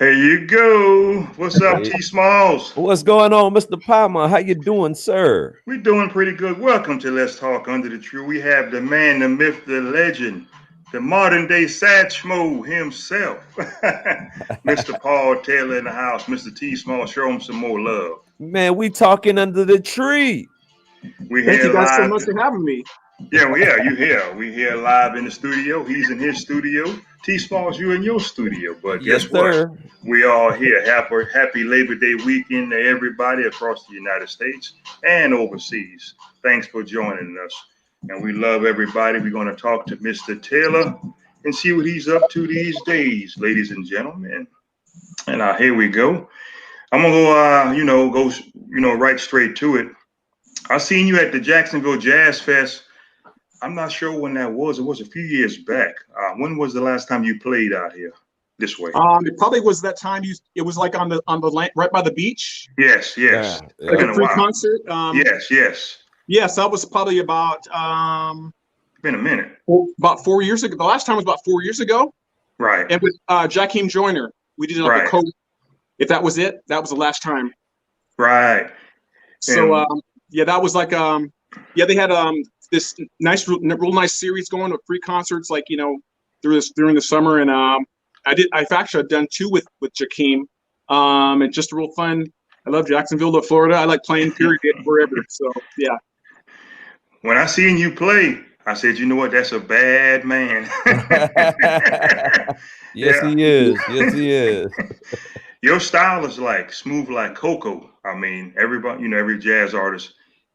There you go. What's up, Hey, T Smalls? what's going on, Mr. Palmer? How you doing, sir? We're doing pretty good. Welcome to Let's Talk Under the Tree. We have the man, the myth, the legend, the modern day Satchmo himself, Mr. Paul Taylor in the house. Mr. T Small, show him some more love. Man, we talking under the tree. We Thank here you guys so live. much for having me. Yeah, well, yeah, you here. We here live in the studio. He's in his studio. T Smalls, you in your studio. But Yes, guess what? sir. We all here. Happy Labor Day weekend to everybody across the United States and overseas. Thanks for joining us. And we love everybody. We're going to talk to Mr. Taylor and see what he's up to these days, ladies and gentlemen. And here we go. I'm gonna go, right straight to it. I seen you at the Jacksonville Jazz Fest. I'm not sure when that was. It was a few years back. When was the last time you played out here this way? It probably was that time it was like on the land right by the beach, Yes, yes. Yeah, It's like yeah. been a a free while. concert. Yes, yes. Yes, that was probably Been a minute. about 4 years ago. The last time was about 4 years ago, Right, and with Jakeem Joyner, we did like a right, co. If that was it, that was the last time. right. So And yeah, that was like yeah, they had this real nice series going with free concerts like during the summer, and I've actually done two with Jakeem, and just real fun. I love Jacksonville, Florida. I like playing period wherever. So yeah. when I seen you play, I said, you know what? That's a bad man. Yes, Yeah. he is. Yes, he is. Your style is like smooth like cocoa. I mean, everybody, every jazz artist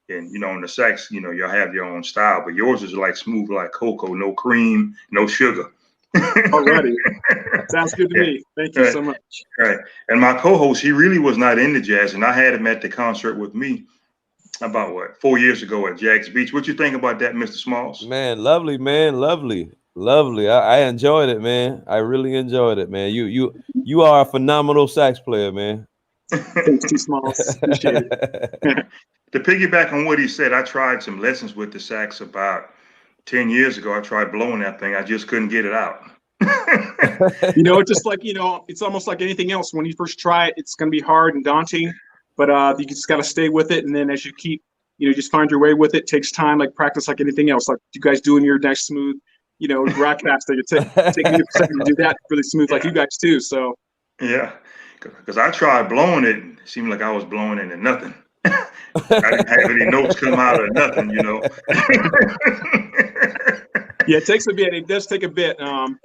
and on the sax, y'all have your own style, but yours is like smooth like cocoa, no cream, no sugar. Alrighty, sounds good to Yeah, me. Thank you right, so much. right. And my co-host, he really was not into jazz, and I had him at the concert with me about 4 years ago at Jack's Beach. What you think about that, Mr. Smalls? Man, lovely, man, lovely, lovely. I enjoyed it, man. I really enjoyed it, man. You are a phenomenal sax player, man. Thanks, T Smalls. Appreciate it. To piggyback on what he said, I tried some lessons with the sax about 10 years ago. I tried blowing that thing. I just couldn't get it out. It's just like it's almost like anything else. When you first try it, it's going to be hard and daunting, but you just got to stay with it, and then as you keep, just find your way with it. Takes time, like practice, like anything else. Like you guys doing your nice smooth, broadcast. It take me a second to do that really smooth, like you guys too. So Yeah, because I tried blowing it. And it seemed like I was blowing into nothing. I didn't have any notes come out of nothing. yeah, it takes a bit. It does take a bit. And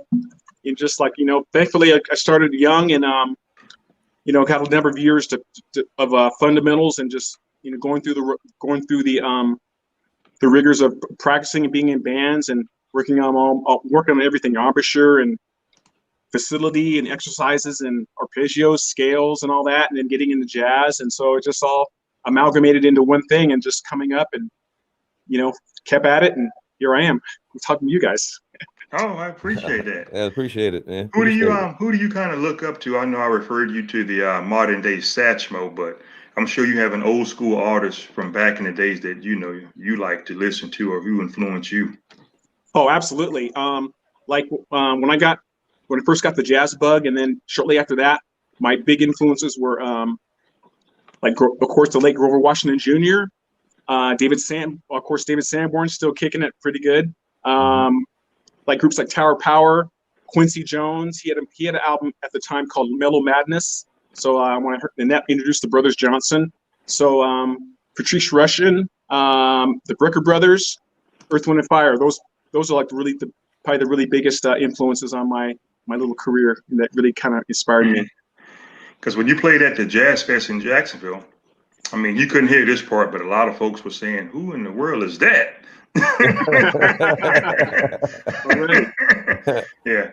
just like thankfully I started young and got a number of years of fundamentals and just going through the rigors of practicing and being in bands and working on everything, embouchure and facility and exercises and arpeggios, scales and all that, and then getting into jazz. And so it just all amalgamated into one thing and just coming up and kept at it, and here I am. I'm talking to you guys. Oh, I appreciate that. I appreciate it, man. Who do you Appreciate it. who do you kind of look up to? I know I referred you to the modern day Satchmo, but I'm sure you have an old school artist from back in the days that you like to listen to or who influenced you. Oh, absolutely. When I first got the jazz bug, and then shortly after that, my big influences were of course the late Grover Washington Jr., David Sanborn still kicking it pretty good. Mhm. Like groups like Tower Power, Quincy Jones. He had an album at the time called Mellow Madness. So when I heard, and that introduced the Brothers Johnson. So Patrice Rushen, the Bricker Brothers, Earth, Wind, and Fire. Those are like probably the really biggest influences on my little career, and that really kind of inspired me. Because when you played at the Jazz Fest in Jacksonville, I mean, you couldn't hear this part, but a lot of folks were saying, "Who in the world is that?" Yeah,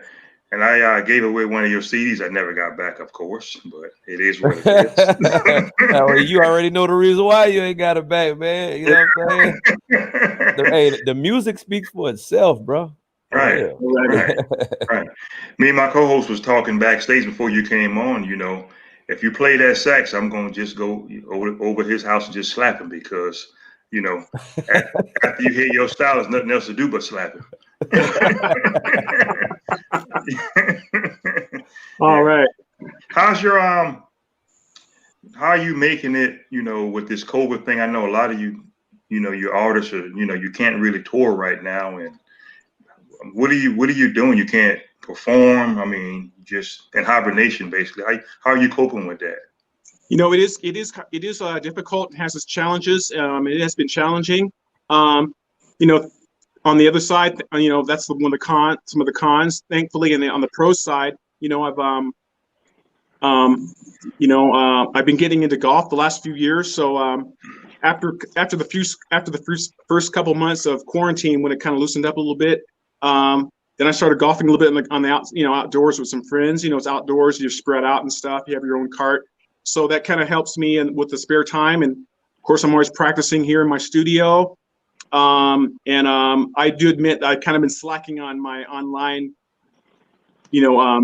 and I gave away one of your CDs. I never got back, of course, but it is what it is. Well, you already know the reason why you ain't got it back, man. You know what I'm saying? The music speaks for itself, bro. For Right, real. right, right. Me and my co-host was talking backstage before you came on. If you play that sax, I'm gonna just go over his house and just slap him because, after you hear your style, there's nothing else to do but slap him. All right. How's your how are you making it, with this COVID thing? I know a lot of your artists are, you can't really tour right now. And what are you doing? You can't perform. I mean, just in hibernation, basically. How are you coping with that? It is difficult. It has its challenges. It has been challenging. Um, you know, on the other side, that's one of the some of the cons. Thankfully, and on the pro side, I've been getting into golf the last few years. So after the first couple months of quarantine, when it kind of loosened up a little bit, then I started golfing a little bit on the outdoors with some friends. It's outdoors, you're spread out and stuff. You have your own cart, so that kind of helps me and with the spare time. And of course, I'm always practicing here in my studio. I do admit I've kind of been slacking on my online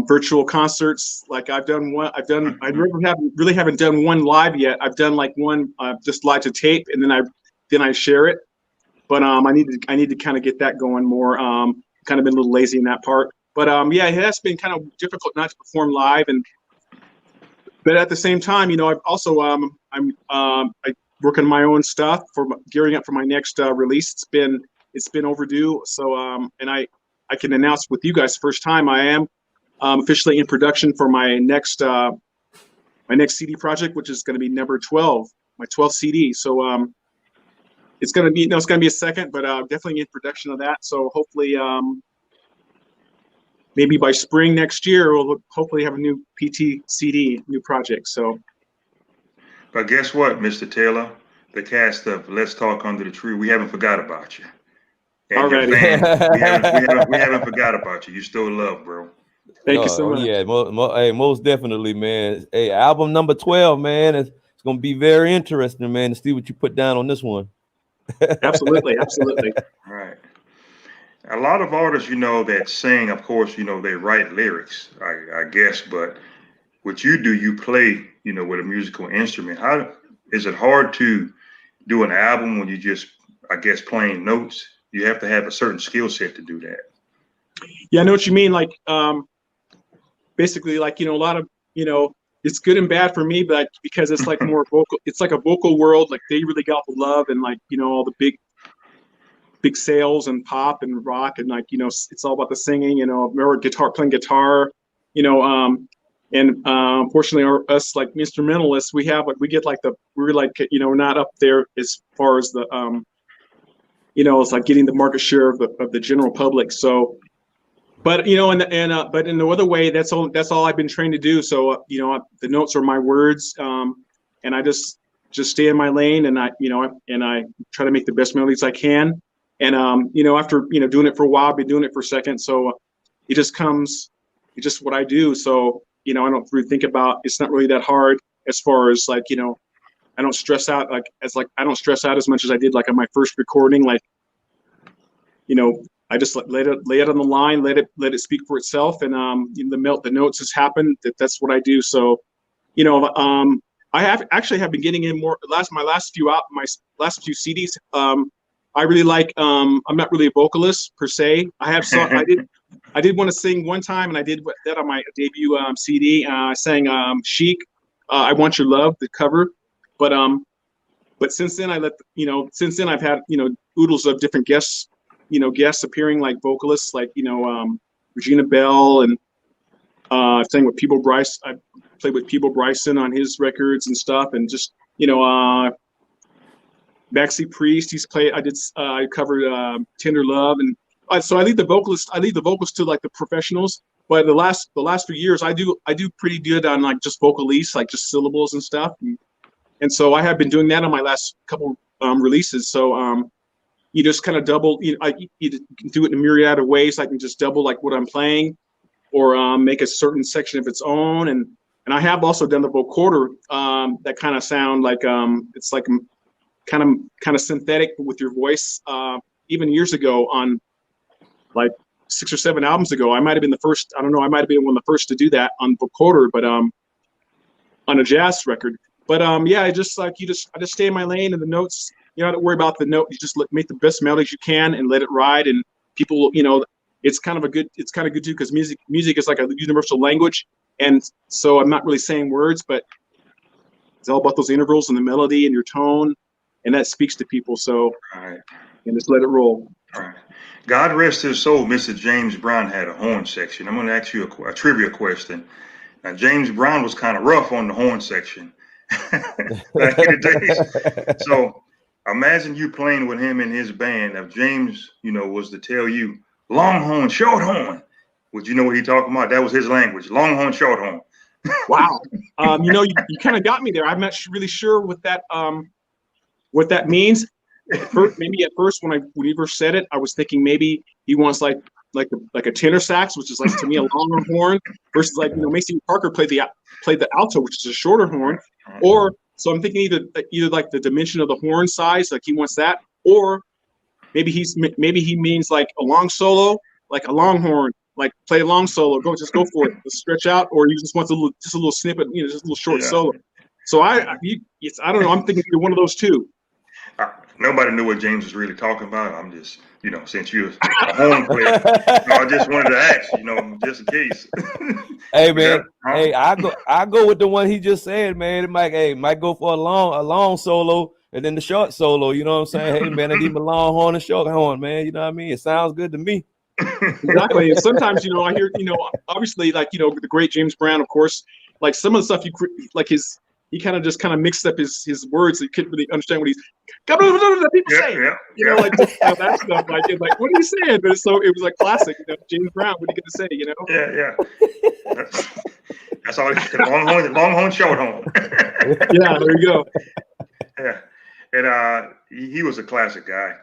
virtual concerts. Like I really haven't done one live yet. I've done like one just live to tape, and then I share it. But I need to kind of get that going more. Kind of been a little lazy in that part. But yeah, it has been kind of difficult not to perform live. But at the same time, I've also I work on my own stuff for gearing up for my next release. It's been overdue. So and I can announce with you guys first time I am officially in production for my next CD project, which is going to be number 12, my 12th CD. So it's going to be a second, but definitely in production of that. So hopefully maybe by spring next year we'll hopefully have a new PT CD, new project. So. But guess what, Mr. Taylor? The cast of Let's Talk Under the Tree, we haven't forgot about you. And already. Your fans, we haven't forgot about you. You still love, bro. Thank you so much. Yeah, most definitely, man. Hey, album number 12, man. It's going to be very interesting, man, to see what you put down on this one. Absolutely. Right. A lot of artists, that sing, of course, they write lyrics, I guess, but what you do, you play, with a musical instrument. How is it hard to do an album when you just, I guess, playing notes? You have to have a certain skill set to do that. Yeah, I know what you mean. Like, basically, like, a lot of, it's good and bad for me, but because it's like more vocal, it's like a vocal world. Like they really got the love and like, all the big sales and pop and rock and like, it's all about the singing, or playing guitar, unfortunately us like instrumentalists, we're not up there as far as the, it's like getting the market share of the general public. So, but but in the other way, that's all I've been trained to do. So the notes are my words, and I just stay in my lane, and I try to make the best melodies I can. And after doing it for a while, I've been doing it for a second, so it's just what I do. So I don't really think about, it's not really that hard as far as like I don't stress out as much as I did like on my first recording. Like I just lay it on the line, let it speak for itself, and the notes has happened. That's what I do. So I have been getting in more. My last few CDs. I really like. I'm not really a vocalist per se. I did want to sing one time, and I did that on my debut CD. I sang Chic, "I Want Your Love," the cover. But since then I've had oodles of different guests appearing like vocalists, like Regina Bell, and I sang with Peeble Bryce. I played with Peeble Bryson on his records and stuff, and just Maxie Priest. I covered Tender Love, and so I leave the vocals to like the professionals. But the last few years, I do pretty good on like just vocalists, like just syllables and stuff. And so I have been doing that on my last couple releases. So you just kind of double. You can do it in a myriad of ways. I can just double like what I'm playing, or make a certain section of its own. And I have also done the vocoder that kind of sound like it's like kind of synthetic with your voice. Even years ago, on like 6 or 7 albums ago, I might have been the first. I don't know. I might have been one of the first to do that on vocoder, but on a jazz record. But yeah, I just stay in my lane, and the notes. You don't have to worry about the note. You just make the best melodies you can and let it ride. And people, it's kind of good too, because music is like a universal language. And so I'm not really saying words, but it's all about those intervals and the melody and your tone, and that speaks to people. So, All right. and just let it roll. All right. God rest his soul. Mr. James Brown had a horn section. I'm going to ask you a trivia question. Now, James Brown was kind of rough on the horn section back in the days. So imagine you playing with him in his band. If James, was to tell you long horn, short horn, would you know what he talking about? That was his language. Long horn, short horn. Wow. You kind of got me there. I'm not really sure what that means. Maybe at first when he first said it, I was thinking maybe he wants like a tenor sax, which is like to me a longer horn, versus Macy Parker played the alto, which is a shorter horn. Or so I'm thinking either like the dimension of the horn size, like he wants that, or maybe he means like a long solo, like a long horn, like play a long solo, go for it, let's stretch out, or he just wants a little snippet, just a little short solo. So I don't know. I'm thinking you're one of those two. Nobody knew what James was really talking about. I'm just, since you're a horn player, I just wanted to ask, just in case. Hey man, I go with the one he just said, man. It might go for a long solo and then the short solo. You know what I'm saying? Hey man, I need my long horn and short horn, man. You know what I mean? It sounds good to me. Exactly. And sometimes, I hear, obviously, like, the great James Brown, of course, like some of the stuff he kind of mixed up his words. So you couldn't really understand what people say. Like that stuff. Like, it's like, what are you saying? But it was like classic. James Brown, what are you going to say? Yeah. That's all. Long horn, short horn. Yeah, there you go. Yeah, and he was a classic guy.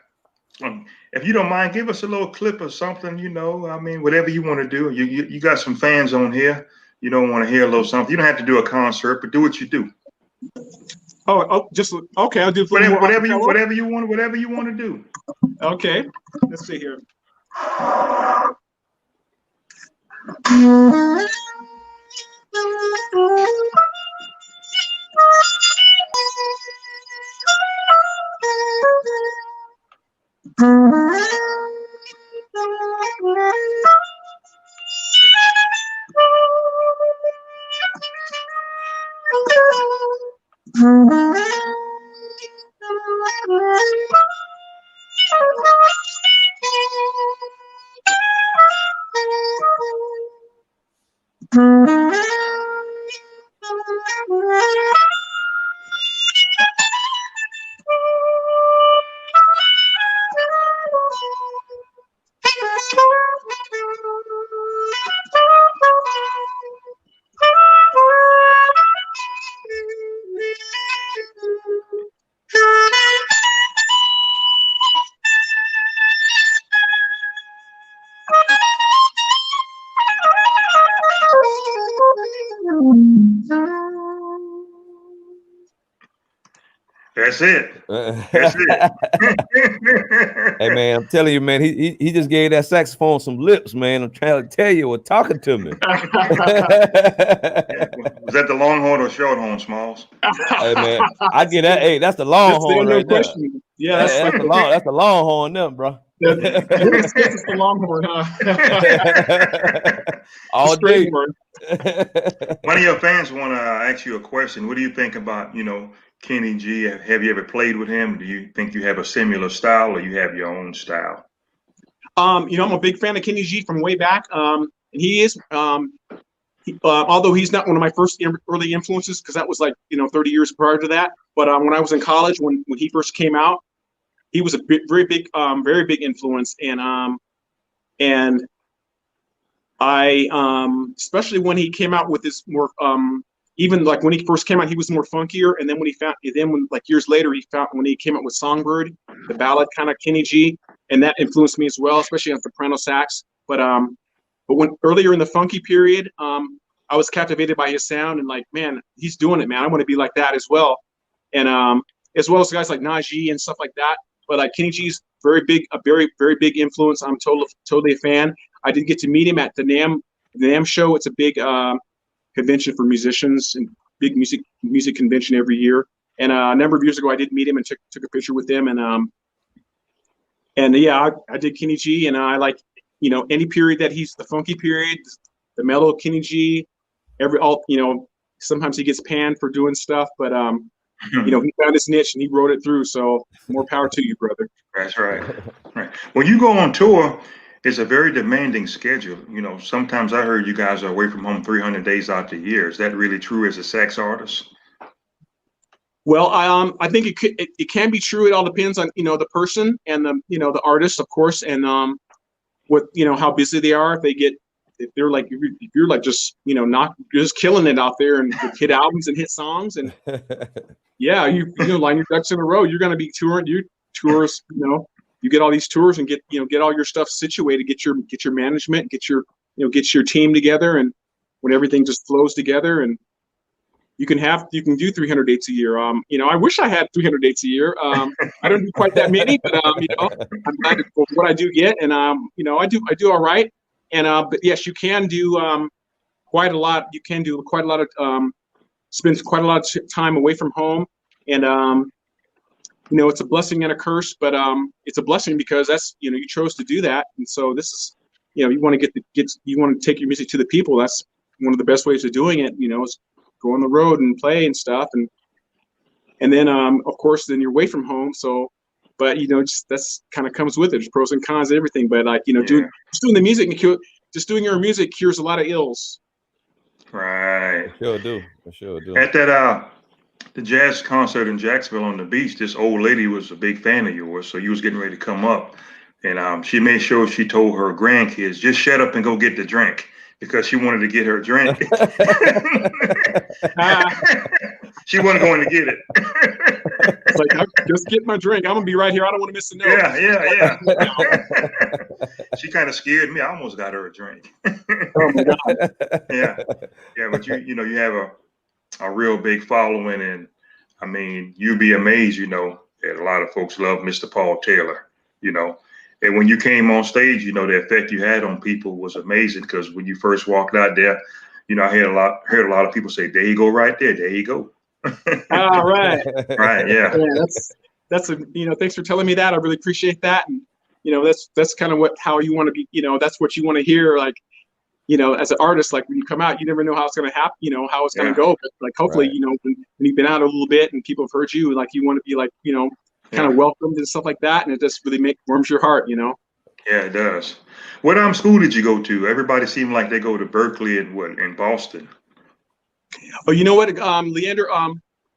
If you don't mind, give us a little clip or something. Whatever you want to do. You got some fans on here. You don't want to hear a little something. You don't have to do a concert, but do what you do. Just okay. I'll do whatever you want to do. Okay, let's see here. That's it. That's it. Hey man, I'm telling you, man, he just gave that saxophone some lips, man. I'm trying to tell you, what talking to me. Was that the long horn or short horn, Smalls? Hey man, I get that. Hey, that's the long horn right there. Yeah, that's the long horn, them, bro. It's the long horn, huh? All day. One of your fans want to ask you a question. What do you think about, Kenny G? Have you ever played with him? Do you think you have a similar style, or you have your own style? I'm a big fan of Kenny G from way back. And he is, although he's not one of my first early influences, because that was like 30 years prior to that. But when I was in college, when he first came out, he was a very big influence. And I especially when he came out with this more even like when he first came out, he was more funkier. And then when years later, when he came out with Songbird, the ballad kind of Kenny G, and that influenced me as well, especially on soprano sax. But when earlier in the funky period, I was captivated by his sound and like, man, he's doing it, man. I want to be like that as well. And as well as guys like Najee and stuff like that. But like Kenny G's a very big influence. I'm totally a fan. I did get to meet him at the NAMM show. It's a big convention for musicians and big music convention every year. And a number of years ago, I did meet him and took a picture with him. And yeah, I did Kenny G, and I like any period that he's the funky period, the mellow Kenny G, sometimes he gets panned for doing stuff, but he found his niche and he wrote it through. So more power to you, brother. That's right. Right. When you go on tour, it's a very demanding schedule. Sometimes I heard you guys are away from home 300 days out the year. Is that really true as a sax artist? Well, I think it can be true. It all depends on the person and the artist, of course, and how busy they are. If you're like just not just killing it out there and with hit albums and hit songs, and yeah, you line your ducks in a row. You're going to be touring. Tours, you get all these tours and get all your stuff situated, get your management, get your team together, and when everything just flows together, and you can do 300 dates a year. I wish I had 300 dates a year. I don't do quite that many, but I'm glad for what I do get, and I do all right. And but yes, you can do quite a lot. You can do quite a lot of spend quite a lot of time away from home, and it's a blessing and a curse, but it's a blessing because that's you chose to do that, and so this is you want to take your music to the people. That's one of the best ways of doing it. Is go on the road and play and stuff, and then of course then you're away from home. So, but that's kind of comes with it. There's pros and cons, everything. But doing the music just doing your music cures a lot of ills. Right. For sure do. At that the jazz concert in Jacksonville on the beach, this old lady was a big fan of yours, so you was getting ready to come up, and she made sure she told her grandkids, just shut up and go get the drink, because she wanted to get her drink. She wasn't going to get it. It's like, just get my drink. I'm gonna be right here. I don't want to miss a note. Yeah. She kind of scared me. I almost got her a drink. Oh my God. Yeah. But you have a real big following, and I mean, you'd be amazed, that a lot of folks love Mr. Paul Taylor, and when you came on stage, the effect you had on people was amazing, because when you first walked out there, I heard a lot of people say, there you go, right there you go. All right. Right. Yeah. That's thanks for telling me that. I really appreciate that. And that's kind of how you want to be, that's what you want to hear, like, as an artist, like when you come out, you never know how it's going to happen, how it's going to go. But like, hopefully, right. When you've been out a little bit and people have heard you, like you want to be like, kind of welcomed and stuff like that. And it just really warms your heart, Yeah, it does. What school did you go to? Everybody seemed like they go to Berkeley and in Boston. Oh, you know what, Leander,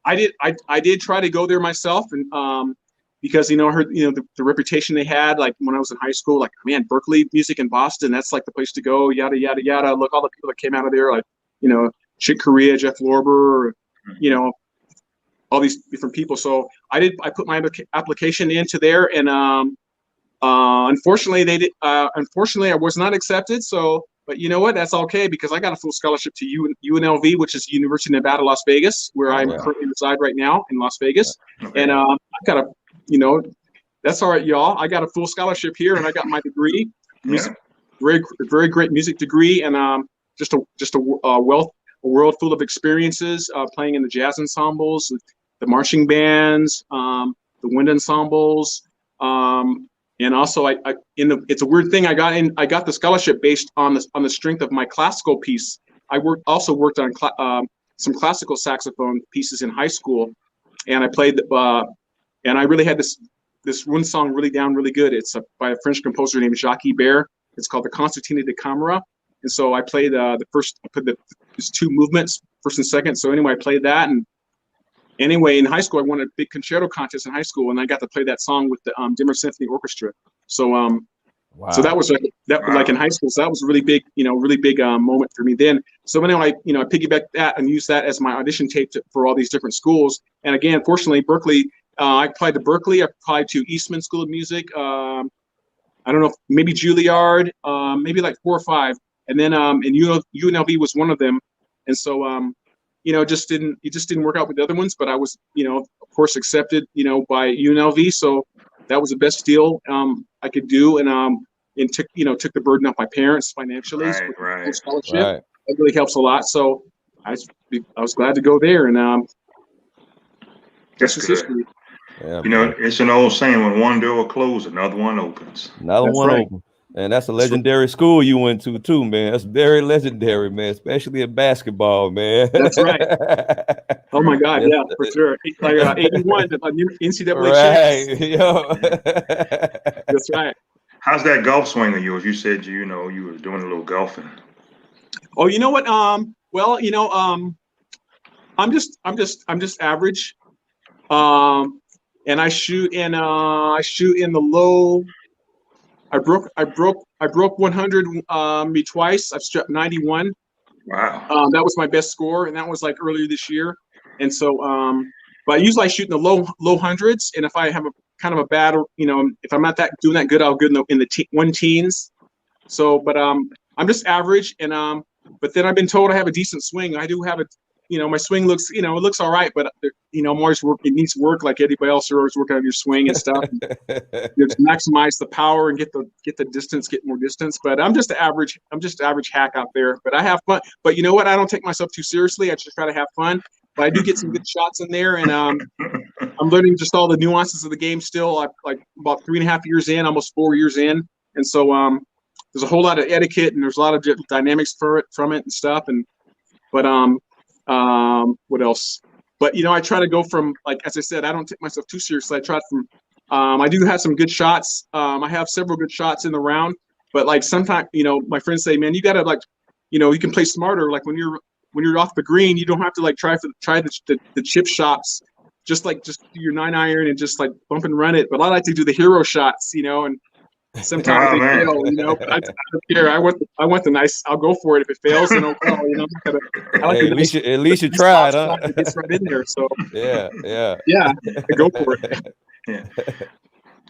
I did try to go there myself, and because I heard the reputation they had, like when I was in high school, like, man, Berkeley music in Boston, that's like the place to go, yada yada yada. Look, all the people that came out of there, like Chick Corea, Jeff Lorber, all these different people. So I put my application into there, and unfortunately I was not accepted. So, but you know what? That's okay, because I got a full scholarship to UNLV, which is University of Nevada, Las Vegas, where I currently reside right now in Las Vegas. Okay. And I got that's all right, y'all. I got a full scholarship here, and I got my degree, very great music degree, and just a world full of experiences, playing in the jazz ensembles, the marching bands, the wind ensembles, and also it's a weird thing. I got the scholarship based on the strength of my classical piece. I also worked on some classical saxophone pieces in high school, and I played and I really had this one song really down really good. It's by a French composer named Jacques Ibert. It's called the Concertina de Camera. And so I played these two movements, first and second. So anyway, I played that, and anyway, in high school, I won a big concerto contest in high school, and I got to play that song with the Dimmer Symphony Orchestra. So, wow. So that was like in high school. So that was a really big, moment for me then. So anyway, I piggybacked that and used that as my audition tape for all these different schools. And again, fortunately, Berkeley, I applied to Berkeley. I applied to Eastman School of Music. I don't know, maybe Juilliard, maybe like 4 or 5. And then and UNLV was one of them. And so, it just didn't work out with the other ones, but I was, of course, accepted, by UNLV. So that was the best deal I could do, and took the burden off my parents financially. Right. Scholarship. Right. It really helps a lot. So I was glad to go there, and that's just history. Yeah, it's an old saying: when one door closes, another one opens. Another one opens. And that's a legendary school you went to too, man. That's very legendary, man, especially in basketball, man. That's right. Oh my God, Yes. yeah, for sure. Like 81, NCAA champs. Right. Yo. That's right. How's that golf swing of yours? You said you were doing a little golfing. Oh, you know what? Well, I'm just average. And I shoot in the low. I broke 100 me twice. I've struck 91. Wow. That was my best score, and that was like earlier this year. And so, but usually I shoot in the low hundreds. And if I have a kind of a bad, if I'm not doing that good, I'll go in the one teens. So, but I'm just average, and but then I've been told I have a decent swing. I do have my swing looks, it looks all right, but I'm always it needs work like anybody else. You're always working on your swing and stuff. To maximize the power and get the distance, get more distance. But I'm just average hack out there. But I have fun. But you know what? I don't take myself too seriously. I just try to have fun. But I do get some good shots in there, and I'm learning just all the nuances of the game still. I'm like about 3.5 years in, almost 4 years in, and so there's a whole lot of etiquette and there's a lot of dynamics from it and stuff. But what else? But I try to go from, like, as I said, I don't take myself too seriously. I try from I do have some good shots. I have several good shots in the round, but like sometimes my friends say, man, you gotta you can play smarter. Like when you're off the green, you don't have to like try the chip shots. Just do your 9-iron and just like bump and run it. But I like to do the hero shots, and sometimes they fail, but I don't care. I want the nice. I'll go for it if it fails. I like at least you tried, huh? It gets right in there. So yeah, go for it. Yeah,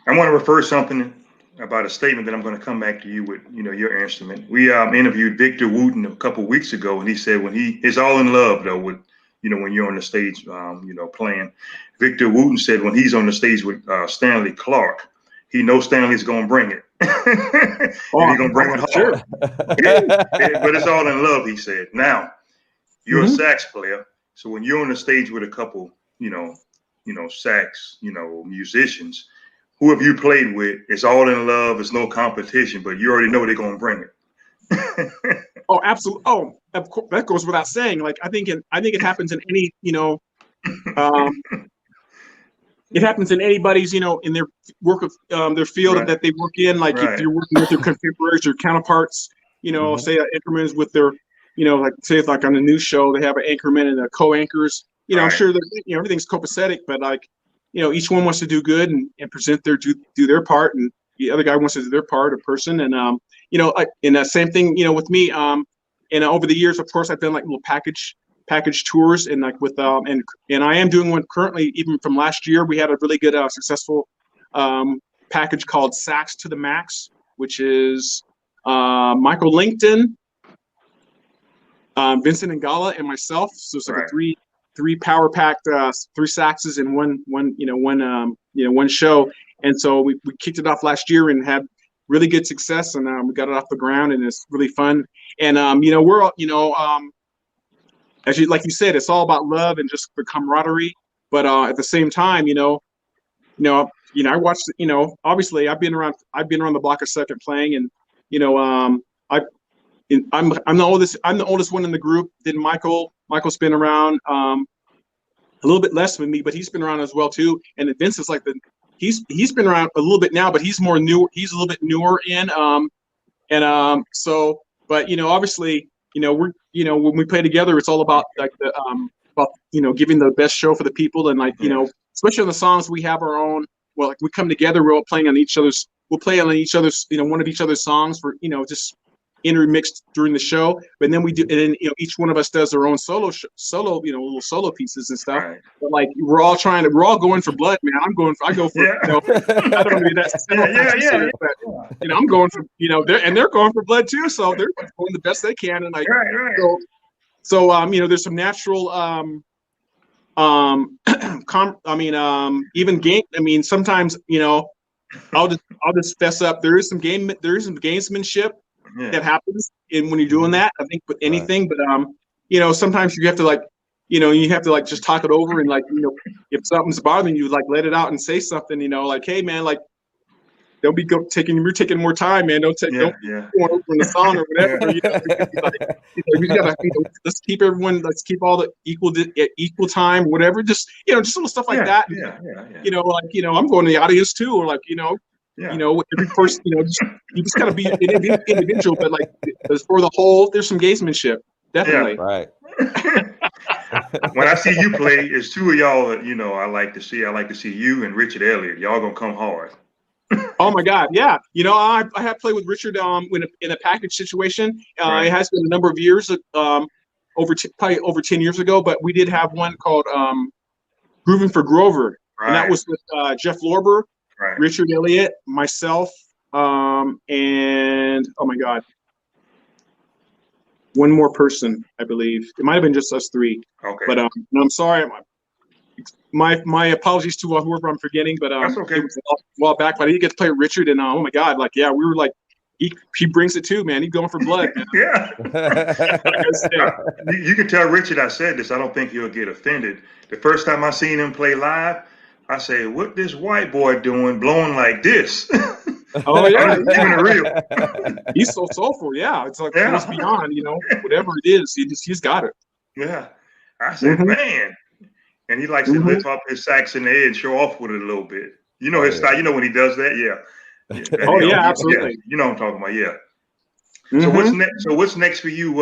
I want to refer something about a statement that I'm going to come back to you with. Your instrument. We interviewed Victor Wooten a couple weeks ago, and he said when he is all in love though with when you're on the stage, playing. Victor Wooten said when he's on the stage with Stanley Clark, he knows Stanley's gonna bring it. He's gonna bring it hard. Sure. But it's all in love, he said. Now, you're a sax player, so when you're on the stage with a couple, sax, musicians, who have you played with? It's all in love. It's no competition, but you already know they're gonna bring it. Oh, absolutely. Oh, of course, that goes without saying. Like I think it happens in any, it happens in anybody's, in their work of their field that they work in. Like if you're working with their contemporaries or counterparts, say anchormen is with their, like say it's like on a news show, they have an anchorman and a co-anchors. I'm sure that everything's copacetic, but like, each one wants to do good and present do their part, and the other guy wants to do their part, a person, and and the same thing, with me. And over the years, of course, I've done like little package tours, and like with and I am doing one currently. Even from last year, we had a really good successful package called Sax to the Max, which is Michael Langton, Vincent Ngala, and myself. So it's like a three power packed 3 saxes in one show. And so we kicked it off last year and had really good success, and we got it off the ground, and it's really fun. And we're as you said, it's all about love and just the camaraderie. But at the same time, I watched. Obviously, I've been around the block a second playing, and I'm the oldest. I'm the oldest one in the group. Then Michael's been around a little bit less than me, but he's been around as well too. And then Vince is like he's been around a little bit now, but he's more new. He's a little bit newer in. So, but obviously, we're when we play together, it's all about like giving the best show for the people, and like especially on the songs we have our own. Well, like we come together, we're all playing on each other's. We'll play on each other's, one of each other's songs for just intermixed during the show. But then we do, and then each one of us does their own solo, little solo pieces and stuff. Right. But like we're all going for blood, man. I go for I don't mean that's but I'm going for they're going for blood too, so they're doing the best they can, and like so there's some natural even game. I mean sometimes I'll just fess up. There is some gamesmanship that happens when you're doing that. I think with anything, but sometimes you have to just talk it over, and if something's bothering you, like let it out and say something. Like, hey man, like they'll be you're taking more time, man. Don't go over in the song or whatever. Let's keep all the equal time, whatever. Just little stuff like that. I'm going to the audience too, or every person, you just gotta be individual, but for the whole, there's some gamesmanship, definitely. Yeah, right. When I see you play, it's two of y'all that I like to see. I like to see you and Richard Elliott. Y'all gonna come hard. Oh my God, yeah. I have played with Richard in a package situation. It has been a number of years, probably over 10 years ago. But we did have one called Grooving for Grover, and that was with Jeff Lorber, Richard Elliott, myself, and oh my God, one more person, I believe. It might have been just us three. Okay. But I'm sorry. My apologies to whoever I'm forgetting, but that's okay. It was a while back, but I did get to play Richard, and oh my God, we were he brings it too, man. He's going for blood, man. Yeah. You can tell Richard I said this. I don't think he'll get offended. The first time I seen him play live, I say, "What this white boy doing, blowing like this?" Oh yeah, even real. He's so soulful. Yeah, it's like goes beyond, whatever it is. He's got it. Yeah, I said, man. And he likes to lift up his sax in the air and show off with it a little bit. His style. When he does that, yeah. Absolutely. You know what I'm talking about, yeah. So what's next? So what's next for you?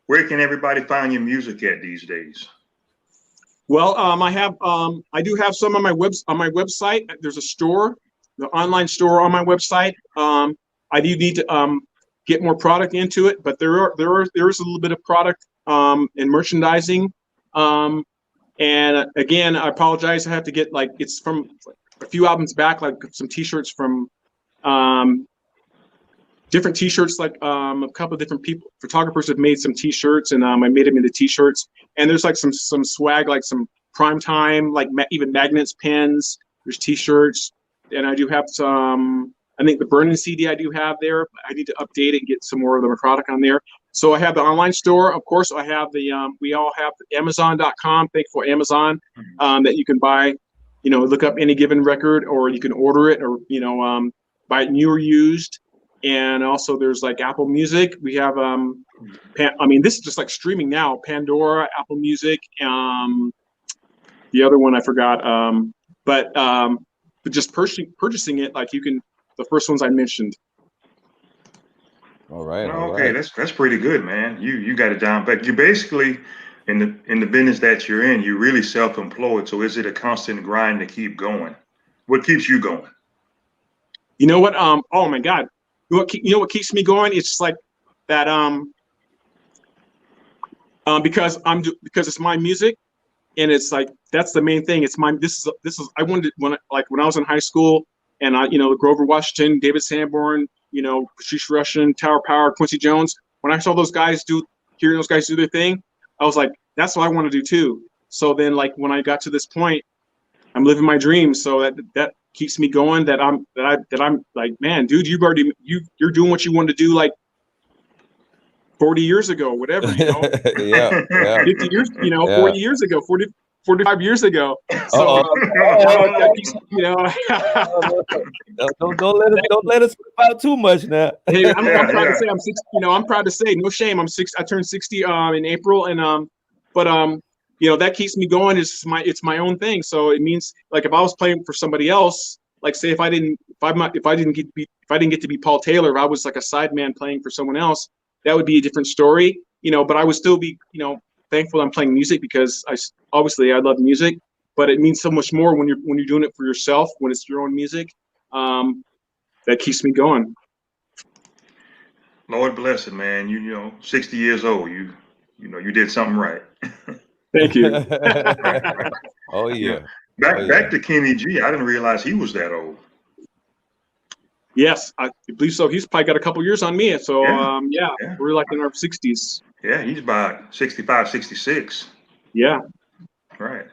Where can everybody find your music at these days? Well, I do have some on my website. There's a store, the online store on my website. I do need to get more product into it, but there is a little bit of product and merchandising. And again, I apologize. I have to get it's from a few albums back, some T-shirts from different T-shirts. A couple of different photographers have made some T-shirts, and I made them into T-shirts. And there's some swag, some prime time, even magnets, pens. There's T-shirts, and I do have some. I think the Burning CD I do have there. I need to update it and get some more of the product on there. So I have the online store. Of course, I have we all have the Amazon.com. Thankful Amazon that you can buy, look up any given record, or you can order it, or, buy it new or used. And also there's Apple Music. We have, this is just streaming now, Pandora, Apple Music. The other one I forgot. But just purchasing it, you can, the first ones I mentioned. All right. Okay, that's pretty good, man. You got it down. But you basically in the business that you're in, you're really self-employed. So is it a constant grind to keep going? What keeps you going? You know what? Oh my God. What keeps me going? It's just that. Because it's my music, and it's that's the main thing. It's this is I wanted when I was in high school, and Grover Washington, David Sanborn, Patrice Rushen, Tower Power, Quincy Jones. When I saw hearing those guys do their thing, I was like, that's what I want to do too. So then, when I got to this point, I'm living my dream. So that keeps me going. That I'm man, dude, you're doing what you wanted to do 40 years ago, whatever, yeah. 50 years, 40 years ago, 45 years ago. So, don't let us flip out too much now. Hey, I'm proud to say I'm 60. I'm proud to say, no shame. I turned 60 in April, and that keeps me going. It's my own thing. So it means if I was playing for somebody else, say if I didn't get to be Paul Taylor, if I was a sideman playing for someone else, that would be a different story. But I would still be thankful I'm playing music, because I love music, but it means so much more when you're doing it for yourself, when it's your own music. That keeps me going. Lord bless it, man. 60 years old, you did something right. Thank you. Right. Oh yeah. Back to Kenny G. I didn't realize he was that old. Yes, I believe so. He's probably got a couple years on me. So we're in our 60s. Yeah, he's about 65, 66. Yeah. Right.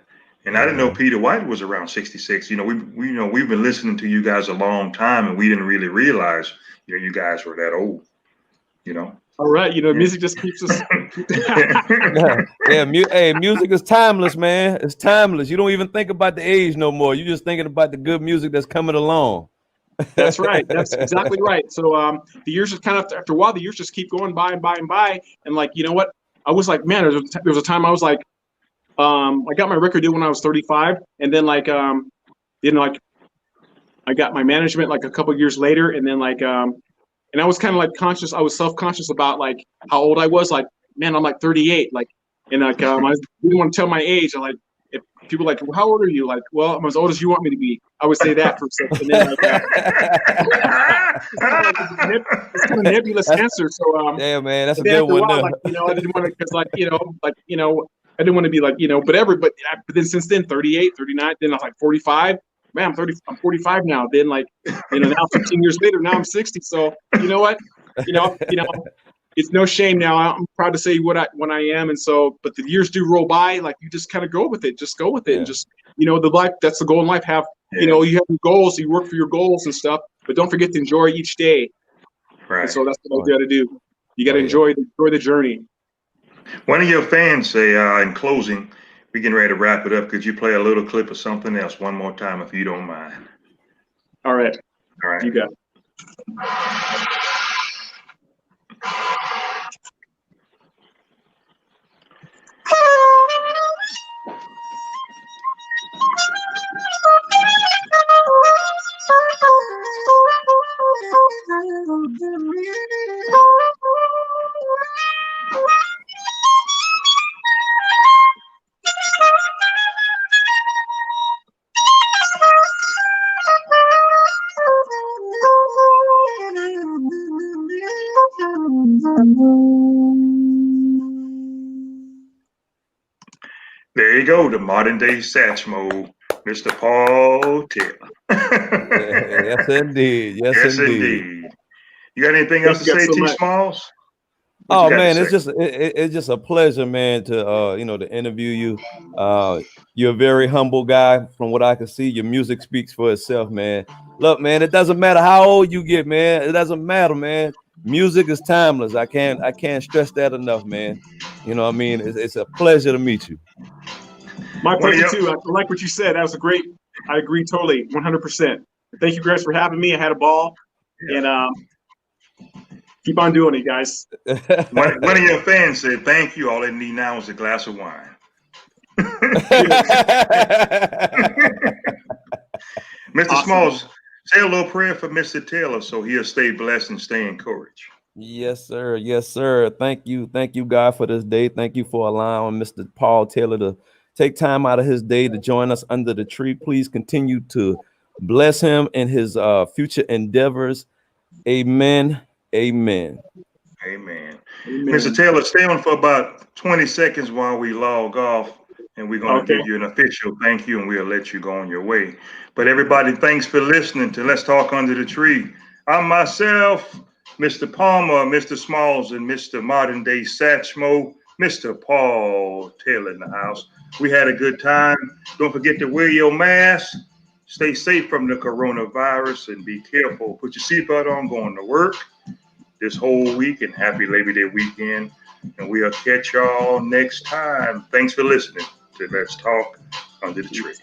And I didn't know Peter White was around 66. We've been listening to you guys a long time, and we didn't really realize, you guys were that old, All right. Music just keeps us. Music is timeless, man. It's timeless. You don't even think about the age no more. You're just thinking about the good music that's coming along. That's right. That's exactly right. So the years just kind of after a while, the years just keep going by and by and by. And like, you know what? I was like, man, there was a time I was like, I got my record deal when I was 35, and then like, like I got my management like a couple years later, and then like, and I was kind of like conscious. I was self-conscious about like how old I was. Like, man, I'm like 38. Like, and like, I didn't want to tell my age. I like. If people like, well, how old are you? Like, well, I'm as old as you want me to be. I would say that for a second. And then like, it's kind of nebulous answer. So, yeah, man, that's a good one. While, like, I didn't want to, because like, I didn't want to be like, but then since then, 38, 39, then I was like 45. Man, I'm 45 now. Then like, now 15 years later, now I'm 60. So you know what? It's no shame now. I'm proud to say what I am, and so. But the years do roll by. Like you just kind of go with it. Just go with it, and just the life. That's the goal in life. You have your goals. You work for your goals and stuff, but don't forget to enjoy each day. Right. And so that's what you got to do. You got to enjoy the journey. One of your fans say, in closing, we're getting ready to wrap it up. Could you play a little clip of something else one more time, if you don't mind? All right. You got it. There you go, the modern day Satchmo, Mr. Paul Taylor. Yes, indeed. Yes, indeed. You got anything else to say, T. Smalls? Oh man, it's just a pleasure, man, to to interview you. You're a very humble guy, from what I can see. Your music speaks for itself, man. Look, man, it doesn't matter how old you get, man. It doesn't matter, man. Music is timeless. I can't stress that enough, man. You know what I mean? It's a pleasure to meet you. My pleasure too. I like what you said. That was I agree totally, 100%. Thank you guys for having me. I had a ball, and keep on doing it, guys. One of your fans said, "Thank you. All they need now is a glass of wine." Mr. Awesome. Smalls, say a little prayer for Mr. Taylor so he'll stay blessed and stay encouraged. Yes, sir. Yes, sir. Thank you, God, for this day. Thank you for allowing Mr. Paul Taylor to take time out of his day to join us under the tree. Please continue to bless him in his future endeavors. Amen. Amen. Amen. Mr. Taylor, stay on for about 20 seconds while we log off, and we're going to give you an official thank you, and we'll let you go on your way. But everybody, thanks for listening to Let's Talk Under the Tree. I'm myself, Mr. Palmer, Mr. Smalls, and Mr. Modern Day Satchmo, Mr. Paul Taylor in the house. We had a good time. Don't forget to wear your mask. Stay safe from the coronavirus and be careful. Put your seatbelt on going to work this whole week, and happy Labor Day weekend. And we'll catch y'all next time. Thanks for listening to Let's Talk Under the Tree.